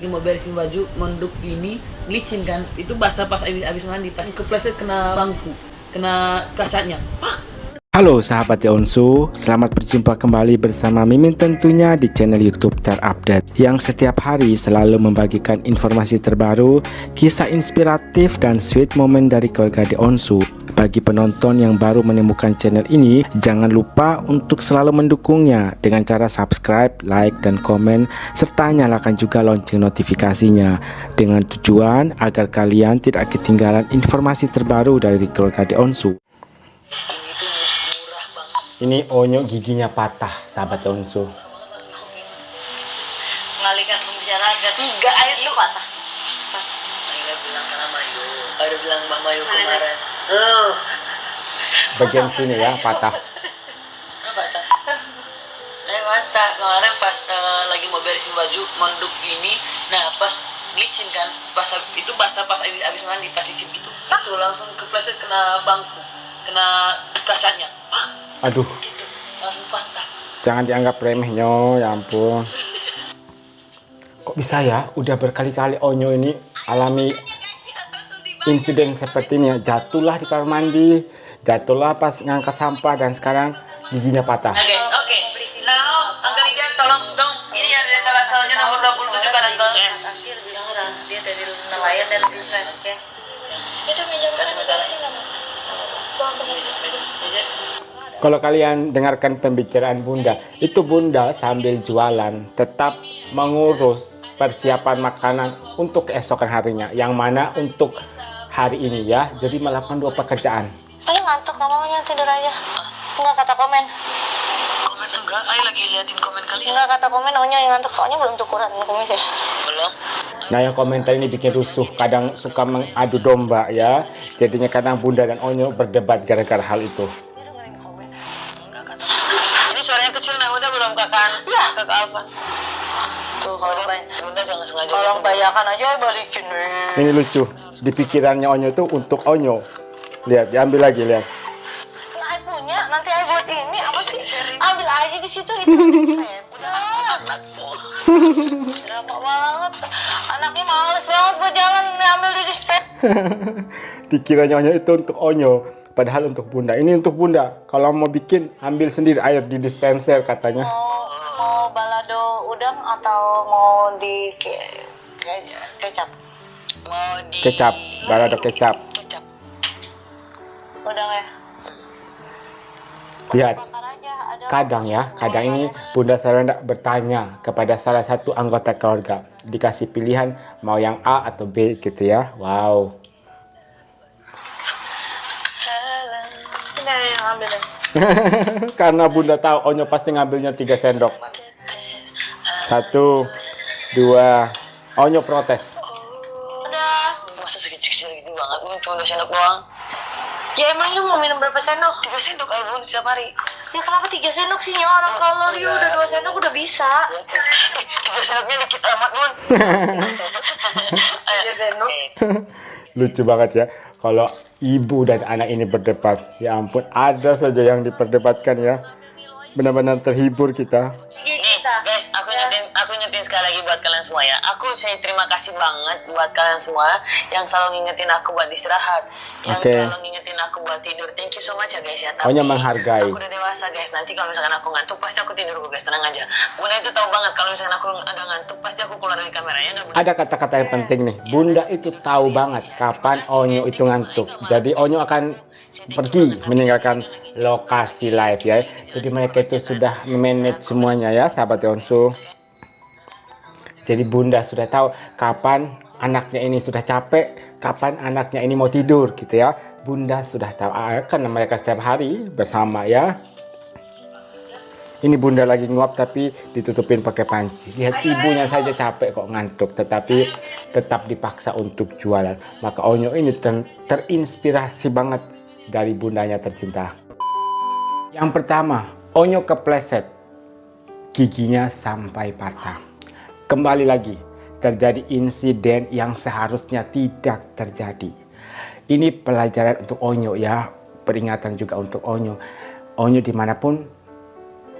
Mau beresin baju, monduk gini, licin kan, itu basah pas abis mandi, pas kepleset kena bangku, kena kacanya. Halo sahabat Onsu, selamat berjumpa kembali bersama Mimin tentunya di channel YouTube Terupdate yang setiap hari selalu membagikan informasi terbaru, kisah inspiratif dan sweet moment dari keluarga di Onsu. Bagi penonton yang baru menemukan channel ini, jangan lupa untuk selalu mendukungnya dengan cara subscribe, like, dan komen, serta nyalakan juga lonceng notifikasinya dengan tujuan agar kalian tidak ketinggalan informasi terbaru dari keluarga di Onsu. Ini Onyo giginya patah, sahabat Onsu. Mengalihkan pembicaraan, enggak, air itu patah. Aida bilang karena Mayu, Aida bilang Mbak Mayu kemarin. Bagian sini ya, patah. Patah. Patah kemarin pas lagi mau beresin baju, monduk gini, nah pas licin kan, pas itu basah pas abis mandi, pas licin gitu, itu langsung kepleset kena bangku, kena kacanya. Aduh, Gitu, langsung patah. jangan dianggap remeh Nyo, ya ampun. Kok bisa ya, udah berkali-kali Onyo ini alami insiden seperti ini ya. Jatuhlah di kamar mandi, jatuhlah pas ngangkat sampah, dan sekarang giginya patah. Nah guys, oke. Nah, Uncle Ijan tolong dong. Ini yang dari teleponnya nomor 27 kan Uncle? Yes. Dia dari nelayan dan lebih fresh ya. Itu meja makan sih nggak mau? Buang Kalau kalian dengarkan pembicaraan Bunda, itu Bunda sambil jualan tetap mengurus persiapan makanan untuk keesokan harinya, yang mana untuk hari ini ya. Jadi melakukan dua pekerjaan. Ayo ngantuk, nggak maunya tidur aja. Enggak kata komen. Komen enggak? Ayo lagi liatin komen kalian. Enggak kata komen, Onya yang ngantuk. Soalnya belum cukuran kumis ya. Belum. Nah, yang komentar ini bikin rusuh, kadang suka mengadu domba ya. Jadinya kadang Bunda dan Onyo berdebat gara-gara hal itu. Ini suaranya kecil, nah udah belum kakan? Ya. Kakak Alfa. Tuh kalau Bunda jangan sengaja. Tolong bayarkan aja balikin. Ini lucu. Di pikirannya Onyo itu untuk Onyo. Lihat, diambil lagi, lihat. Nah, punya, nanti aja buat ini apa sih? Ambil aja di situ itu. Drama banget. Anaknya males banget buat jalan, ambil di dispen. Dikiranya Onyo itu untuk Onyo, padahal untuk Bunda. Ini untuk Bunda. Kalau mau bikin, ambil sendiri air di dispenser katanya. Mau balado udang atau mau di kecap? Mau di Kecap, balado kecap. Kecap. Udang ya? Lihat, Bakar aja, ada. kadang ini Bunda Saranda bertanya kepada salah satu anggota keluarga, dikasih pilihan mau yang A atau B gitu ya. Wow. Ini yang ambil deh. Karena Bunda tahu Onyo pasti ngambilnya 3 sendok. 1, 2, Onyo protes. Udah. Masa sekecil gitu banget, cuma 2 sendok doang. Ya emang lu mau minum berapa sendok? 3 sendok air bun setiap hari. Ya kenapa 3 sendok sih? Orang kalori udah 2 sendok udah bisa. 3 sendoknya dikit amat bun. 3 sendok. Lucu banget ya kalau ibu dan anak ini berdebat. Ya ampun, ada saja yang diperdebatkan ya. Benar-benar terhibur kita. Guys, aku nyetin sekali lagi buat kalian semua ya. Aku saya terima kasih banget buat kalian semua yang selalu ngingetin aku buat istirahat, yang Oke. selalu ngingetin aku buat tidur. Thank you so much ya guys ya. Tapi Onyo menghargai. aku udah dewasa guys. Nanti kalau misalkan aku ngantuk pasti aku tidur kok guys, tenang aja. Bunda itu tahu banget kalau misalkan aku ada ngantuk pasti aku keluar dari kameranya. Nggak, Bunda? Ada kata-kata yang penting nih. Bunda itu tahu banget kapan Onyo itu ngantuk. Jadi Onyo akan pergi meninggalkan lokasi live ya. Jadi mereka itu sudah manage semuanya ya, sahabat Onsu. Jadi Bunda sudah tahu kapan anaknya ini sudah capek, kapan anaknya ini mau tidur gitu ya. Bunda sudah tahu, karena mereka setiap hari bersama ya. Ini Bunda lagi nguap tapi ditutupin pakai panci. Lihat ibunya saja capek kok ngantuk, tetapi tetap dipaksa untuk jualan. Maka Onyo ini terinspirasi banget dari bundanya tercinta. Yang pertama, Onyo kepleset, giginya sampai patah. Kembali lagi, terjadi insiden yang seharusnya tidak terjadi. Ini pelajaran untuk Onyo ya, peringatan juga untuk Onyo. Onyo dimanapun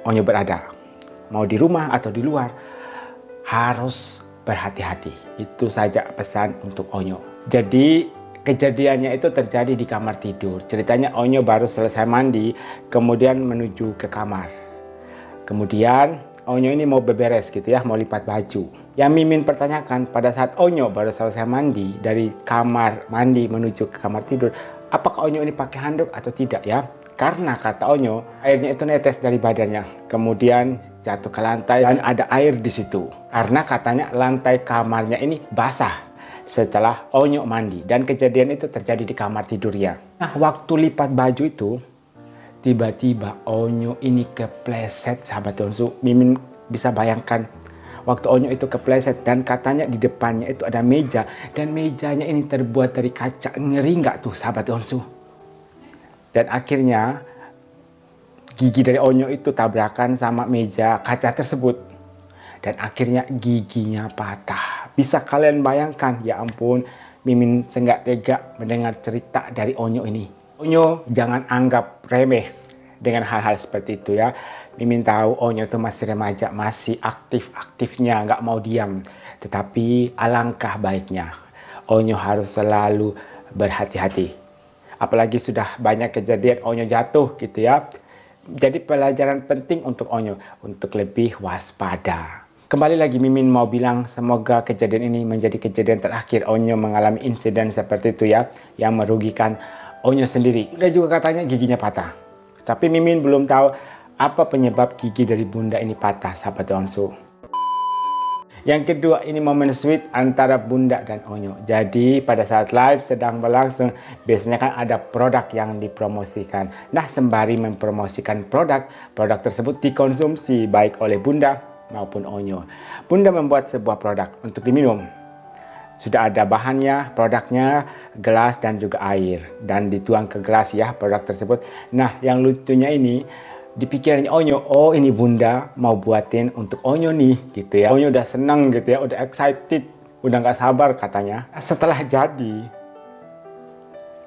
Onyo berada, mau di rumah atau di luar, harus berhati-hati. Itu saja pesan untuk Onyo. Jadi kejadiannya itu terjadi di kamar tidur. Ceritanya Onyo baru selesai mandi, kemudian menuju ke kamar. Kemudian Onyo ini mau beberes gitu ya, mau lipat baju. Yang Mimin pertanyakan pada saat Onyo baru selesai mandi dari kamar mandi menuju ke kamar tidur, apakah Onyo ini pakai handuk atau tidak ya? Karena kata Onyo, airnya itu netes dari badannya, kemudian jatuh ke lantai dan ada air di situ. Karena katanya lantai kamarnya ini basah setelah Onyo mandi, dan kejadian itu terjadi di kamar tidurnya. Nah, waktu lipat baju itu tiba-tiba Onyo ini kepleset, sahabat Onsu. Mimin bisa bayangkan waktu Onyo itu kepleset, dan katanya di depannya itu ada meja, dan mejanya ini terbuat dari kaca. Ngeri nggak tuh sahabat Onsu? Dan akhirnya gigi dari Onyo itu tabrakan sama meja kaca tersebut, dan akhirnya giginya patah. Bisa kalian bayangkan? Ya ampun, Mimin senggak tega mendengar cerita dari Onyo ini. Onyo jangan anggap remeh dengan hal-hal seperti itu ya. Mimin tahu Onyo itu masih remaja, masih aktif-aktifnya, nggak mau diam. Tetapi alangkah baiknya Onyo harus selalu berhati-hati. Apalagi sudah banyak kejadian Onyo jatuh gitu ya. Jadi pelajaran penting untuk Onyo untuk lebih waspada. Kembali lagi Mimin mau bilang semoga kejadian ini menjadi kejadian terakhir Onyo mengalami insiden seperti itu ya, yang merugikan Onyo sendiri. Udah juga katanya giginya patah. Tapi Mimin belum tahu apa penyebab gigi dari Bunda ini patah, sahabat Onsu. Yang kedua, ini momen sweet antara Bunda dan Onyo. Jadi pada saat live sedang berlangsung, biasanya kan ada produk yang dipromosikan. Nah, sembari mempromosikan produk tersebut dikonsumsi baik oleh Bunda maupun Onyo. Bunda membuat sebuah produk untuk diminum. Sudah ada bahannya, produknya, gelas dan juga air. Dan dituang ke gelas ya produk tersebut. Nah, yang lucunya ini, di pikirannya Onyo, oh ini Bunda mau buatin untuk Onyo nih gitu ya. Onyo udah seneng gitu ya, udah excited, udah nggak sabar katanya. Setelah jadi,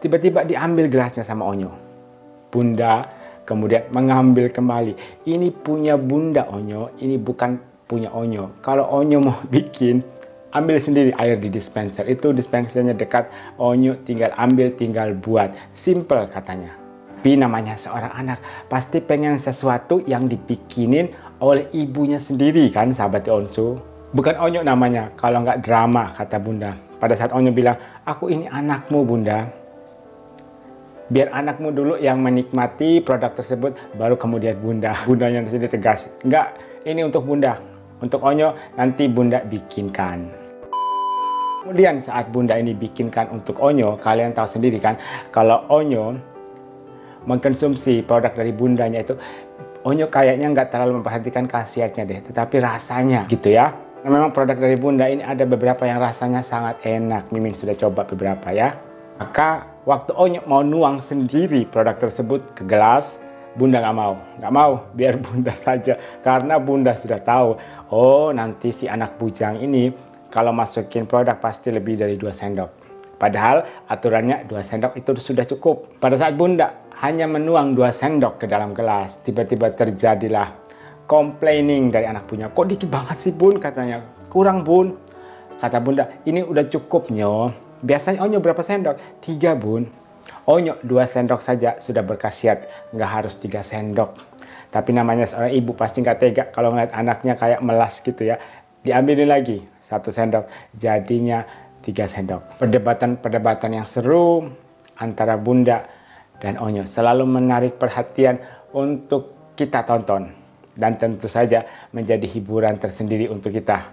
tiba-tiba diambil gelasnya sama Onyo. Bunda kemudian mengambil kembali. Ini punya Bunda Onyo, ini bukan punya Onyo. Kalau Onyo mau bikin, ambil sendiri air di dispenser. Itu dispensernya dekat, Onyo tinggal ambil, tinggal buat. Simple katanya. Tapi namanya seorang anak pasti pengen sesuatu yang dibikinin oleh ibunya sendiri kan, sahabat Onsu. Bukan Onyo namanya kalau nggak drama, kata Bunda. Pada saat Onyo bilang, aku ini anakmu Bunda. Biar anakmu dulu yang menikmati produk tersebut, baru kemudian Bunda. Bundanya di sini tegas, enggak, ini untuk Bunda. Untuk Onyo nanti Bunda bikinkan. Kemudian saat Bunda ini bikinkan untuk Onyo, kalian tahu sendiri kan, kalau Onyo mengkonsumsi produk dari Bundanya itu, Onyo kayaknya nggak terlalu memperhatikan khasiatnya deh, tetapi rasanya gitu ya. Nah, memang produk dari Bunda ini ada beberapa yang rasanya sangat enak. Mimin sudah coba beberapa ya. Maka waktu Onyo mau nuang sendiri produk tersebut ke gelas, Bunda nggak mau, biar Bunda saja. Karena Bunda sudah tahu, oh nanti si anak bujang ini kalau masukin produk pasti lebih dari 2 sendok. Padahal aturannya 2 sendok itu sudah cukup. Pada saat Bunda hanya menuang 2 sendok ke dalam gelas, tiba-tiba terjadilah complaining dari anak punya. Kok dikit banget sih Bun, katanya. Kurang Bun. Kata Bunda, ini udah cukup Nyo. Biasanya Onyo berapa sendok? 3 Bun. Onyo 2 sendok saja sudah berkhasiat, nggak harus 3 sendok. Tapi namanya seorang ibu pasti nggak tega kalau ngeliat anaknya kayak melas gitu ya. Diambilin lagi 1 sendok, jadinya 3 sendok. Perdebatan yang seru antara Bunda dan Onyo selalu menarik perhatian untuk kita tonton, dan tentu saja menjadi hiburan tersendiri untuk kita.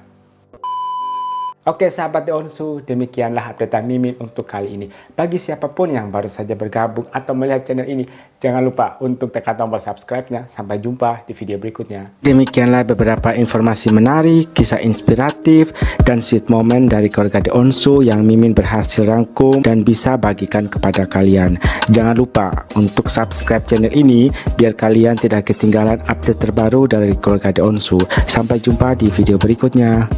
Oke sahabat Onsu, demikianlah updatean Mimin untuk kali ini. Bagi siapapun yang baru saja bergabung atau melihat channel ini, jangan lupa untuk tekan tombol subscribe-nya. Sampai jumpa di video berikutnya. Demikianlah beberapa informasi menarik, kisah inspiratif, dan sweet moment dari keluarga The Onsu yang Mimin berhasil rangkum dan bisa bagikan kepada kalian. Jangan lupa untuk subscribe channel ini biar kalian tidak ketinggalan update terbaru dari keluarga The Onsu. Sampai jumpa di video berikutnya.